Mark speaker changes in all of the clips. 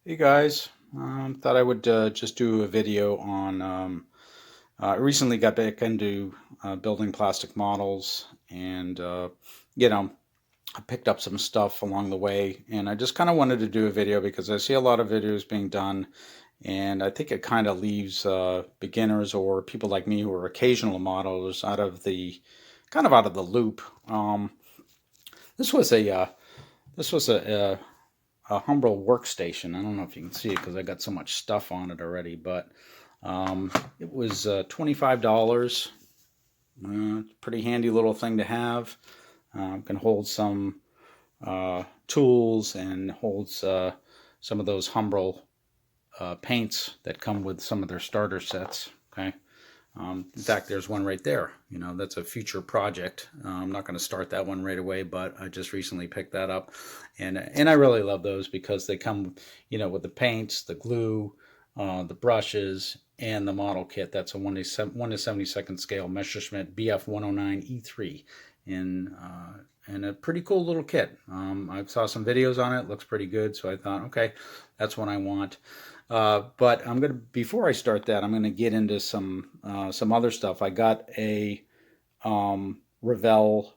Speaker 1: Hey guys, thought I would just do a video on. I recently got back into building plastic models, and you know, I picked up some stuff along the way, and I just kind of wanted to do a video because I see a lot of videos being done, and I think it kind of leaves beginners or people like me who are occasional modelers out of the loop. This was a this was a Humbrol workstation. I don't know if you can see it because I got so much stuff on it already, but it was $25. Pretty handy little thing to have. Can hold some tools and holds some of those Humbrol paints that come with some of their starter sets. Okay. In fact, there's one right there. You know, that's a future project. I'm not going to start that one right away, but I just recently picked that up, and I really love those because they come, with the paints, the glue, the brushes, and the model kit. That's a 1 to 72nd scale Messerschmitt BF 109 E3, and a pretty cool little kit. I saw some videos on it. Looks pretty good, so I thought, okay, that's what I want. But before I start that, I'm gonna get into some other stuff. I got a Revell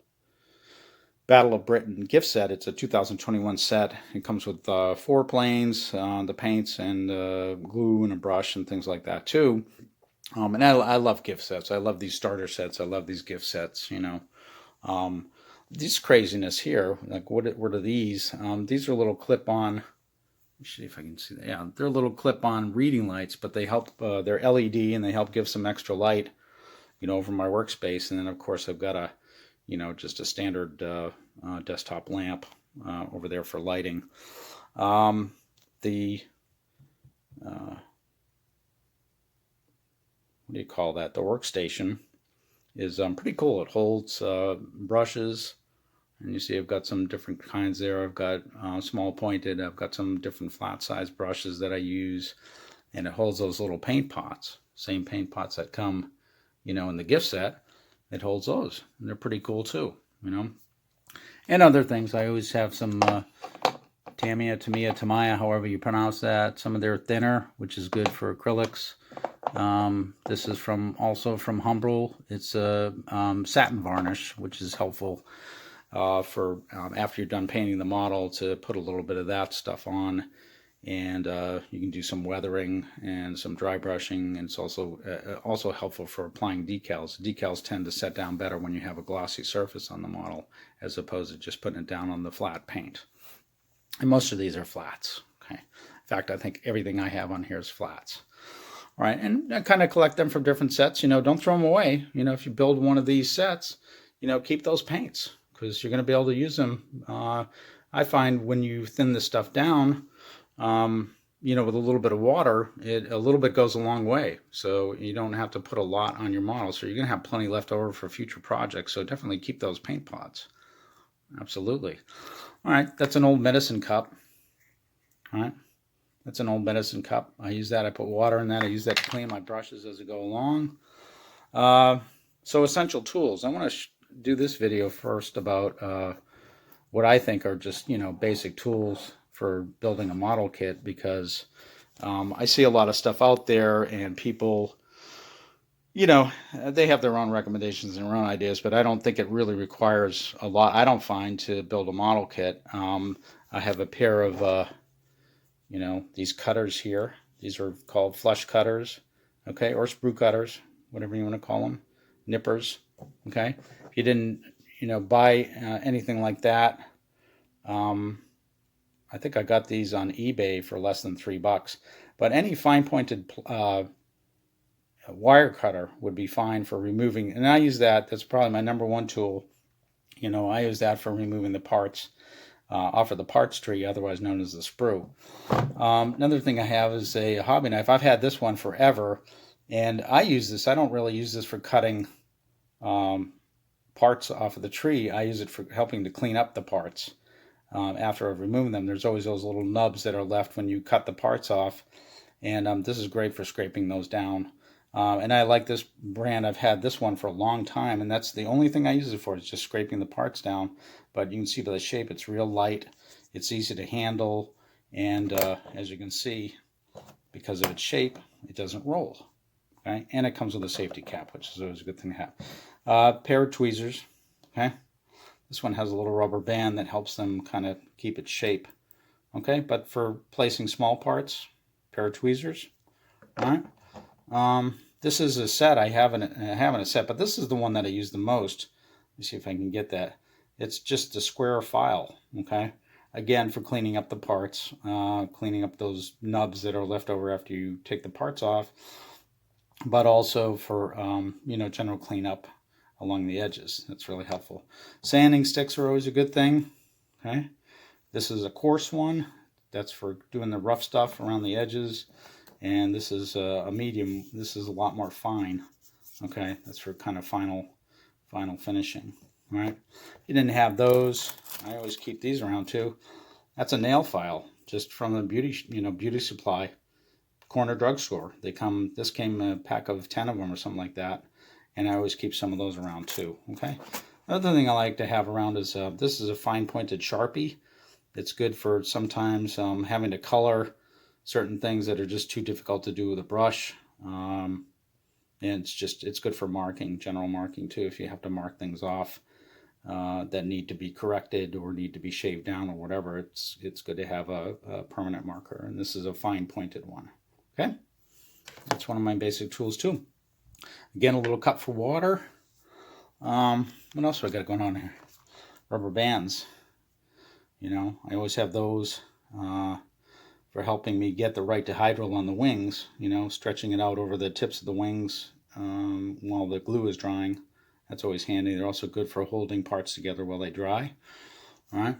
Speaker 1: Battle of Britain gift set. It's a 2021 set. It comes with 4 planes, the paints, and glue and a brush and things like that too. And I love gift sets. I love these starter sets. I love these gift sets. This craziness here, like what are these? These are little clip-on. Let's see if I can see that. Yeah, they're little clip-on reading lights, but they help. They're LED and they help give some extra light, over my workspace. And then of course I've got just a standard desktop lamp over there for lighting. The What do you call that? The workstation is pretty cool. It holds brushes. And you see I've got some different kinds there. I've got small pointed. I've got some different flat size brushes that I use. And it holds those little paint pots. Same paint pots that come, in the gift set. It holds those. And they're pretty cool too. And other things. I always have some Tamiya, however you pronounce that. Some of their thinner, which is good for acrylics. This is also from Humbrol. It's a satin varnish, which is helpful for after you're done painting the model to put a little bit of that stuff on, and you can do some weathering and some dry brushing, and it's also helpful for applying decals. Decals tend to set down better when you have a glossy surface on the model as opposed to just putting it down on the flat paint. And most of these are flats. Okay. In fact, I think everything I have on here is flats. All right, and I kind of collect them from different sets. Don't throw them away. If you build one of these sets, keep those paints because you're going to be able to use them. I find when you thin this stuff down, with a little bit of water, a little bit goes a long way. So you don't have to put a lot on your model. So you're going to have plenty left over for future projects. So definitely keep those paint pots. Absolutely. All right, that's an old medicine cup. All right, that's an old medicine cup. I use that. I put water in that. I use that to clean my brushes as I go along. So essential tools. I want to do this video first about what I think are just basic tools for building a model kit, because I see a lot of stuff out there and people they have their own recommendations and their own ideas, but I don't think it really requires a lot. I don't find to build a model kit. I have a pair of these cutters here. These are called flush cutters, okay, or sprue cutters, whatever you want to call them, nippers, okay. If you didn't, buy anything like that, I think I got these on eBay for less than $3. But any fine pointed wire cutter would be fine for removing, and I use that. That's probably my number one tool. I use that for removing the parts off of the parts tree, otherwise known as the sprue. Another thing I have is a hobby knife. I've had this one forever, and I use this. I don't really use this for cutting parts off of the tree. I use it for helping to clean up the parts after I've removed them. There's always those little nubs that are left when you cut the parts off, and this is great for scraping those down. And I like this brand. I've had this one for a long time, and that's the only thing I use it for, is just scraping the parts down. But you can see by the shape, it's real light. It's easy to handle. And as you can see, because of its shape, it doesn't roll. Okay, and it comes with a safety cap, which is always a good thing to have. Pair of tweezers. Okay, this one has a little rubber band that helps them kind of keep its shape. Okay, but for placing small parts, pair of tweezers. All right. This is a set I have in a set, but this is the one that I use the most. Let me see if I can get that. It's just a square file. Okay. Again, for cleaning up the parts, cleaning up those nubs that are left over after you take the parts off, but also for general cleanup along the edges. That's really helpful. Sanding sticks are always a good thing. Okay. This is a coarse one. That's for doing the rough stuff around the edges. And this is a medium. This is a lot more fine. Okay, that's for kind of final finishing. All right. If you didn't have those, I always keep these around too. That's a nail file, just from the beauty supply corner drugstore. This came a pack of 10 of them or something like that, and I always keep some of those around too. Okay. Another thing I like to have around is this is a fine pointed Sharpie. It's good for sometimes having to color certain things that are just too difficult to do with a brush. And it's good for marking, general marking too, if you have to mark things off that need to be corrected or need to be shaved down or whatever. It's good to have a permanent marker, and this is a fine pointed one. Okay, that's one of my basic tools too. Again, a little cup for water. What else do I got going on here? Rubber bands. I always have those for helping me get the right dihydral on the wings, stretching it out over the tips of the wings while the glue is drying. That's always handy. They're also good for holding parts together while they dry. All right.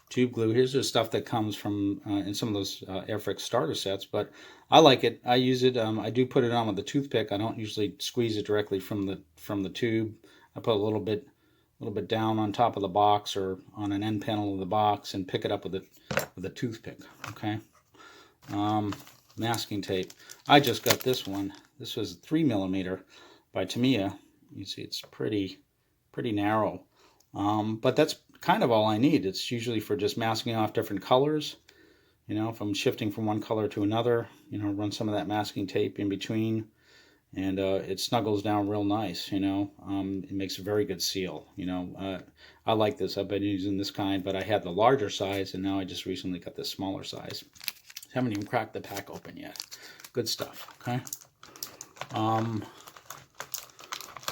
Speaker 1: Tube glue. Here's the stuff that comes from in some of those Airfix starter sets, but I like it. I use it. I do put it on with a toothpick. I don't usually squeeze it directly from the tube. I put a little bit down on top of the box or on an end panel of the box and pick it up with a toothpick. Okay. Masking tape. I just got this one. This was 3mm by Tamiya. You see, it's pretty narrow, but that's kind of all I need. It's usually for just masking off different colors. If I'm shifting from one color to another, run some of that masking tape in between, and it snuggles down real nice. It makes a very good seal. I like this. I've been using this kind, but I had the larger size, and now I just recently got this smaller size. Haven't even cracked the pack open yet. Good stuff. Okay.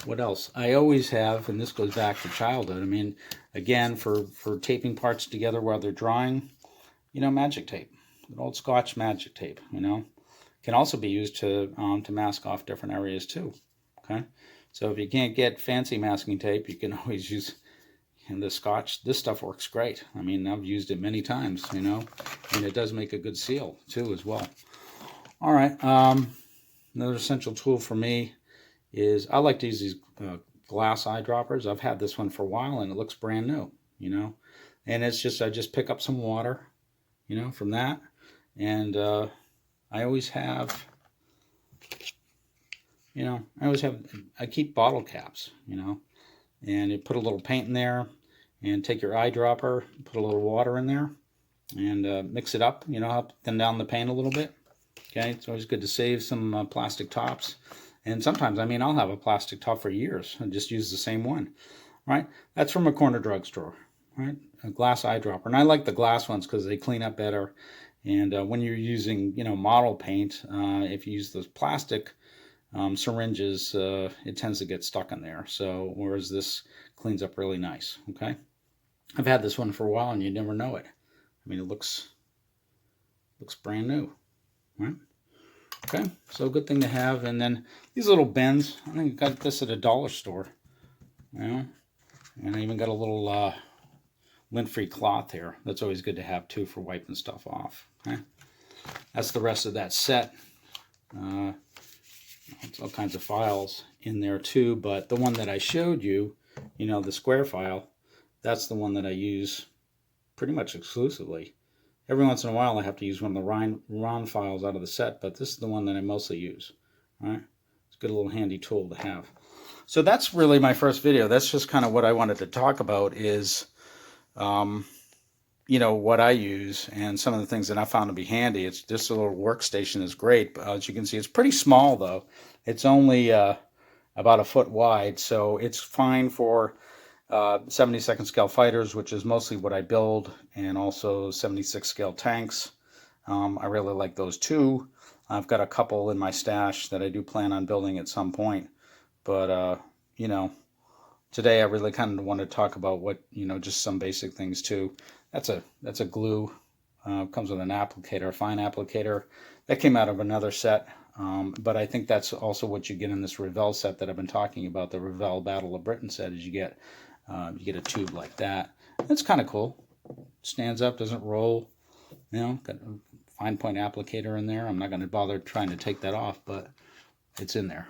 Speaker 1: What else? I always have, and this goes back to childhood. I mean, again, for taping parts together while they're drying, magic tape, good old Scotch magic tape. Can also be used to mask off different areas too. Okay, so if you can't get fancy masking tape, you can always use the Scotch. This stuff works great. I mean, I've used it many times. And it does make a good seal too as well. All right, another essential tool for me is I like to use these glass eyedroppers. I've had this one for a while and it looks brand new, and it's just, I just pick up some water, from that, and I always have, I keep bottle caps, and you put a little paint in there and take your eyedropper, put a little water in there and mix it up, help thin down the paint a little bit. Okay, it's always good to save some plastic tops. And sometimes, I'll have a plastic top for years and just use the same one, right? That's from a corner drugstore, right? A glass eyedropper. And I like the glass ones because they clean up better. And when you're using, model paint, if you use those plastic syringes, it tends to get stuck in there. So, whereas this cleans up really nice, okay? I've had this one for a while and you never know it. It looks brand new, right? Okay, so good thing to have. And then these little bins, I think I got this at a dollar store, and I even got a little lint-free cloth here. That's always good to have too for wiping stuff off. Okay, that's the rest of that set. It's all kinds of files in there too, but the one that I showed you, the square file, that's the one that I use pretty much exclusively. Every once in a while I have to use one of the RON files out of the set, but this is the one that I mostly use. All right? It's a good little handy tool to have. So that's really my first video. That's just kind of what I wanted to talk about is what I use and some of the things that I found to be handy. It's this little workstation is great. But as you can see, it's pretty small though. It's only about a foot wide, so it's fine for 72nd scale fighters, which is mostly what I build, and also 76 scale tanks. I really like those too. I've got a couple in my stash that I do plan on building at some point, but today I really kind of want to talk about what just some basic things too. That's a glue. Comes with an applicator, a fine applicator. That came out of another set, but I think that's also what you get in this Revell set that I've been talking about. The Revell Battle of Britain set is you get a tube like that. It's kind of cool. Stands up, doesn't roll. Got a fine point applicator in there. I'm not going to bother trying to take that off, but it's in there.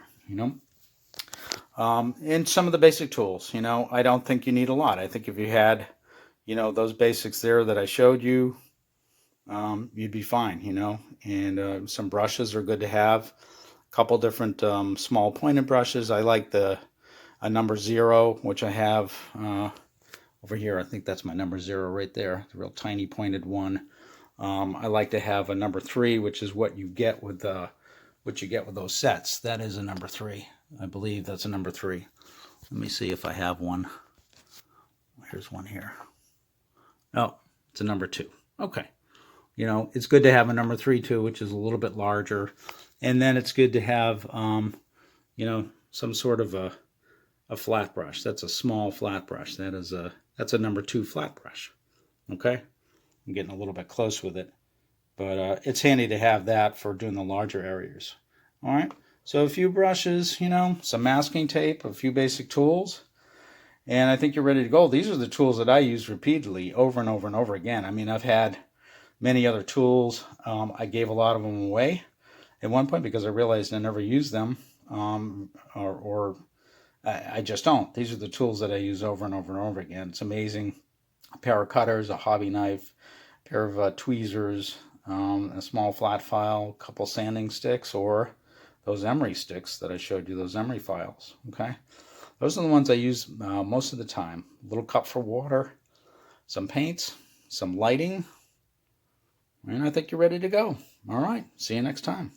Speaker 1: And some of the basic tools. I don't think you need a lot. I think if you had those basics there that I showed you, you'd be fine, and some brushes are good to have. A couple different small pointed brushes. I like a number 0, which I have over here. I think that's my number 0 right there, the real tiny pointed one. I like to have a number 3, which is what you get with those sets. That is a number 3. I believe that's a number 3. Let me see if I have one. Here's one here. Oh, it's a number 2. Okay. It's good to have a number 3 too, which is a little bit larger. And then it's good to have, some sort of a flat brush. That's a small flat brush. That's a number 2 flat brush. Okay. I'm getting a little bit close with it, but it's handy to have that for doing the larger areas. All right. So a few brushes, some masking tape, a few basic tools. And I think you're ready to go. These are the tools that I use repeatedly over and over and over again. I mean, I've had many other tools. I gave a lot of them away at one point because I realized I never used them, or I just don't. These are the tools that I use over and over and over again. It's amazing. A pair of cutters, a hobby knife, a pair of tweezers, a small flat file, a couple sanding sticks, or those emery sticks that I showed you, those emery files. Okay. Those are the ones I use most of the time. A little cup for water, some paints, some lighting, and I think you're ready to go. All right. See you next time.